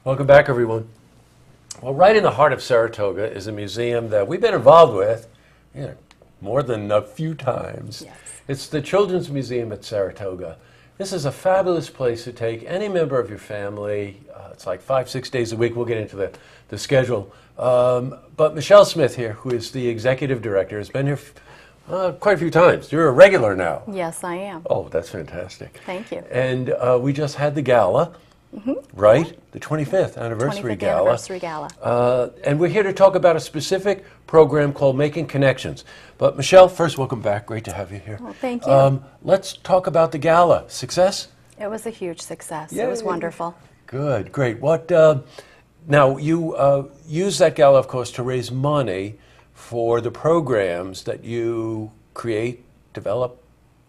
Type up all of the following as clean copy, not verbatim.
Welcome back, everyone. Well, right in the heart of Saratoga is a museum that we've been involved with more than a few times. Yes. It's the Children's Museum at Saratoga. This is a fabulous place to take any member of your family. It's like 5-6 days a week. We'll get into the schedule. But Michelle Smith here, who is the executive director, has been here quite a few times. You're a regular now. Yes, I am. Oh, that's fantastic. Thank you. And we just had the gala, right? The 25th anniversary 25th gala. anniversary gala. And we're here to talk about a specific program called Making Connections. But Michelle, first, welcome back. Great to have you here. Well, thank you. Let's talk about the gala. Success? It was a huge success. Yay. It was wonderful. Good, great. What? Now, you use that gala, of course, to raise money for the programs that you create, develop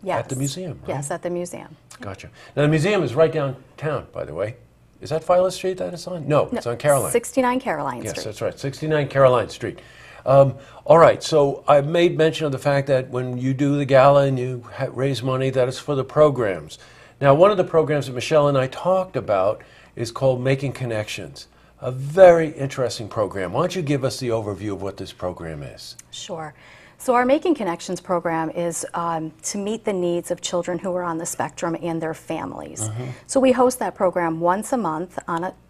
at the museum, right? Yes, at the museum. Gotcha. Now, the museum is right downtown, by the way. Is that Violet Street that it's on? No, it's on Caroline. 69 Caroline Yes, Street. that's right, 69 Caroline Street. All right, so I made mention of the fact that when you do the gala and you raise money, that is for the programs. Now, one of the programs that Michelle and I talked about is called Making Connections, a very interesting program. Why don't you give us the overview of what this program is? Sure. So our Making Connections program is to meet the needs of children who are on the spectrum and their families. So we host that program once a month,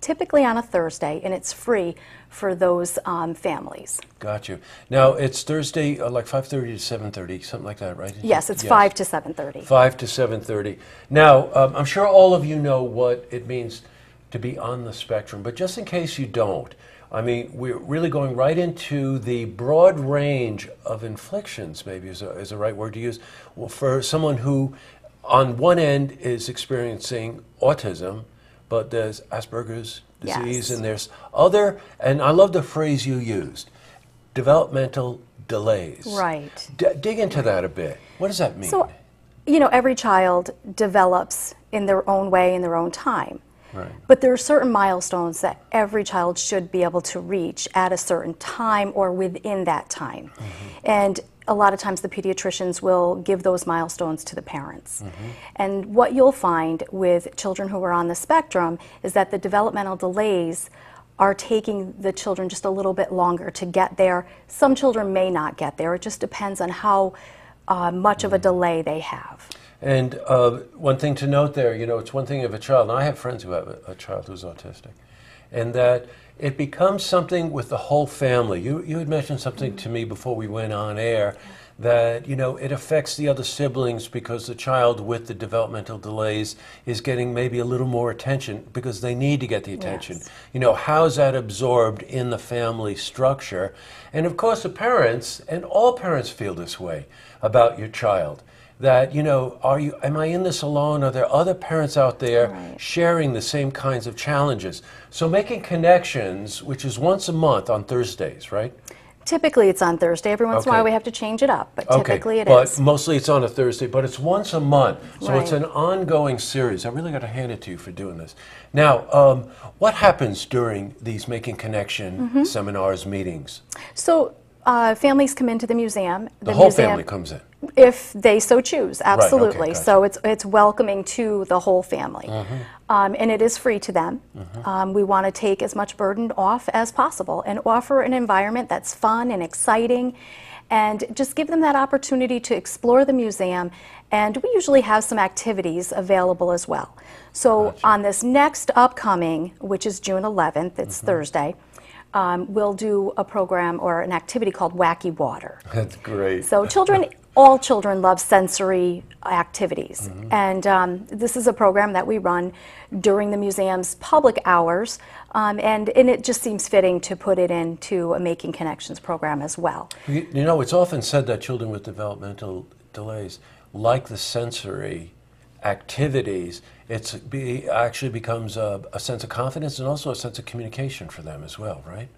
typically on a Thursday, and it's free for those families. Got you. Now, it's Thursday, like 5:30 to 7:30, something like that, right? Yes, it's 5 to 7:30. 5 to 7:30. Now, I'm sure all of you know what it means to be on the spectrum, but just in case you don't, I mean, we're really going right into the broad range of inflictions, maybe is a right word to use, for someone who, on one end, is experiencing autism, but there's Asperger's disease, Yes. and there's other, and I love the phrase you used, developmental delays. Right. Dig into that a bit. What does that mean? So, you know, every child develops in their own way, in their own time. Right. But there are certain milestones that every child should be able to reach at a certain time or within that time. And a lot of times the pediatricians will give those milestones to the parents. And what you'll find with children who are on the spectrum is that the developmental delays are taking the children just a little bit longer to get there. Some children may not get there. It just depends on how much of a delay they have. And one thing to note there, you know, it's one thing of a child, and I have friends who have a child who's autistic, and that it becomes something with the whole family. You had mentioned something to me before we went on air, that, you know, it affects the other siblings because the child with the developmental delays is getting maybe a little more attention because they need to get the attention. Yes. You know, how's that absorbed in the family structure? And of course the parents, and all parents feel this way about your child, that, you know, am I in this alone? Are there other parents out there Right. sharing the same kinds of challenges? So Making Connections, which is once a month on Thursdays, right? Typically it's on Thursday. Every once in a Okay. while we have to change it up, but typically it but is. mostly it's on a Thursday, but it's once a month. So it's Right. an ongoing series. I really got to hand it to you for doing this. Now, what happens during these Making Connection seminars, meetings? So families come into the museum. The whole museum, family comes in. if they so choose, absolutely. gotcha. So it's welcoming to the whole family, and it is free to them. We want to take as much burden off as possible and offer an environment that's fun and exciting, and just give them that opportunity to explore the museum. And we usually have some activities available as well. So on this next upcoming, which is June 11th, it's Thursday. We'll do a program or an activity called Wacky Water. That's great. So all children love sensory activities. And this is a program that we run during the museum's public hours. And it just seems fitting to put it into a Making Connections program as well. You know, it's often said that children with developmental delays like the sensory activities. Actually becomes a sense of confidence and also a sense of communication for them as well, right?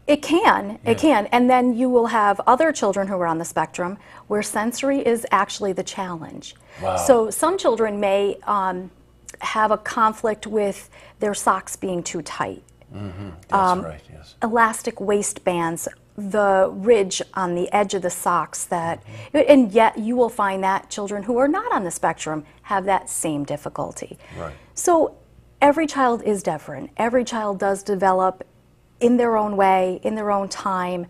It can. And then you will have other children who are on the spectrum where sensory is actually the challenge. Wow. So some children may have a conflict with their socks being too tight. That's right, yes. Elastic waistbands, the ridge on the edge of the socks and yet you will find that children who are not on the spectrum have that same difficulty. Right. So every child is different. Every child does develop in their own way, in their own time.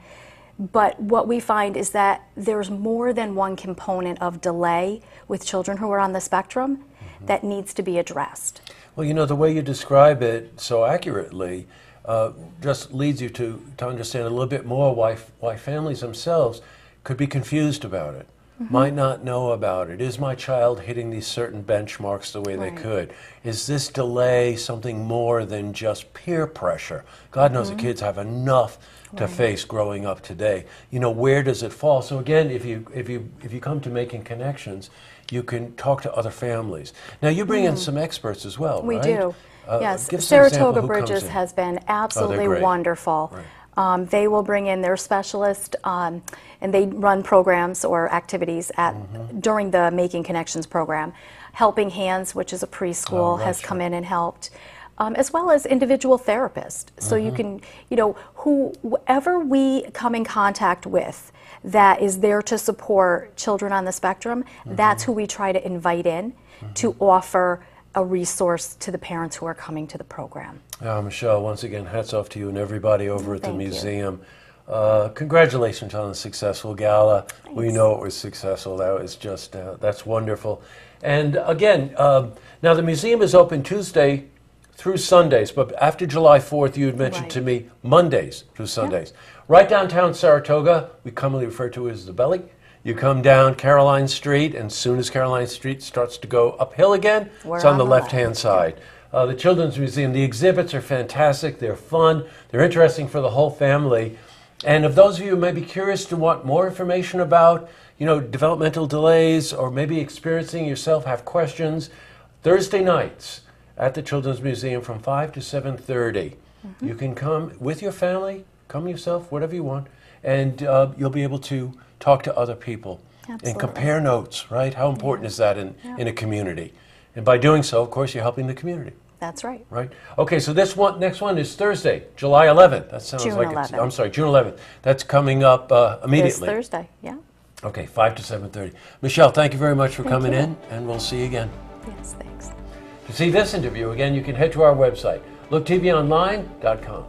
But what we find is that there's more than one component of delay with children who are on the spectrum that needs to be addressed. Well, you know, the way you describe it so accurately just leads you to understand a little bit more why families themselves could be confused about it, might not know about it. Is my child hitting these certain benchmarks the way they could? Is this delay something more than just peer pressure? God knows the kids have enough to face growing up today. You know, where does it fall? So again, if you come to making connections, you can talk to other families. Now you bring in some experts as well, We right? do. Yes, give us an example Saratoga who comes Bridges in. has been absolutely great. wonderful. Right. They will bring in their specialist, and they run programs or activities during the Making Connections program. Helping Hands, which is a preschool, has come in and helped, as well as individual therapists. So you can, you know, whoever we come in contact with that is there to support children on the spectrum, that's who we try to invite in to offer a resource to the parents who are coming to the program. Michelle, once again, hats off to you and everybody over at the Thank you. museum. Congratulations on a successful gala. We know it was successful. That was just, that's wonderful. And again, now the museum is open Tuesday through Sundays, but after July 4th, you had mentioned to me Mondays through Sundays. Right downtown Saratoga, we commonly refer to as the Belly. You come down Caroline Street, and as soon as Caroline Street starts to go uphill again, it's on the left-hand side. The Children's Museum, the exhibits are fantastic, they're fun, they're interesting for the whole family. And if those of you who may be curious to want more information about, you know, developmental delays or maybe experiencing yourself, have questions, Thursday nights at the Children's Museum from 5 to 7:30. You can come with your family, come yourself, whatever you want, and you'll be able to talk to other people and compare notes, right? How important is that in a community? And by doing so, of course, you're helping the community. That's right. Right? Okay, so next one is Thursday, July 11th. That sounds June like 11th. I'm sorry, June 11th. That's coming up immediately. This Thursday, yeah. Okay, 5 to 7:30. Michelle, thank you very much for coming you. in, and we'll see you again. Yes, thanks. To see this interview again, you can head to our website, looktvonline.com.